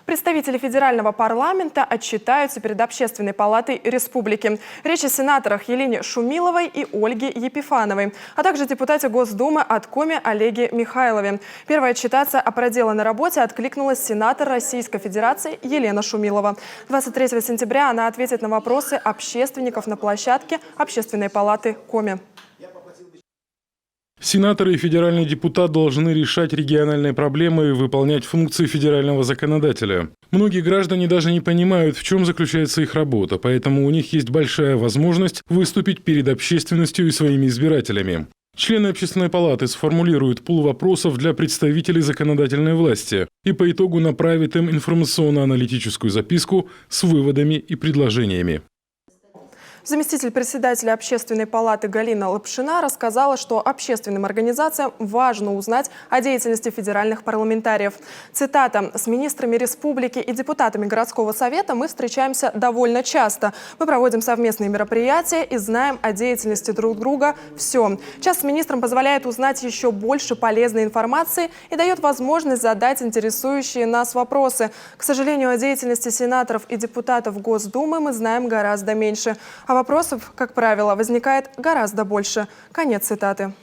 Представители федерального парламента отчитаются перед Общественной палатой республики. Речь о сенаторах Елене Шумиловой и Ольге Епифановой, а также депутате Госдумы от Коми Олеге Михайлове. Первая отчитаться о проделанной работе откликнулась сенатор Российской Федерации Елена Шумилова. 23 сентября она ответит на вопросы общественников на площадке Общественной палаты Коми. Сенаторы и федеральный депутат должны решать региональные проблемы и выполнять функции федерального законодателя. Многие граждане даже не понимают, в чем заключается их работа, поэтому у них есть большая возможность выступить перед общественностью и своими избирателями. Члены Общественной палаты сформулируют пул вопросов для представителей законодательной власти и по итогу направят им информационно-аналитическую записку с выводами и предложениями. Заместитель председателя Общественной палаты Галина Лапшина рассказала, что общественным организациям важно узнать о деятельности федеральных парламентариев. Цитата: «С министрами республики и депутатами городского совета мы встречаемся довольно часто. Мы проводим совместные мероприятия и знаем о деятельности друг друга все. Час с министром позволяет узнать еще больше полезной информации и дает возможность задать интересующие нас вопросы. К сожалению, о деятельности сенаторов и депутатов Госдумы мы знаем гораздо меньше. А вопросов, как правило, возникает гораздо больше». Конец цитаты.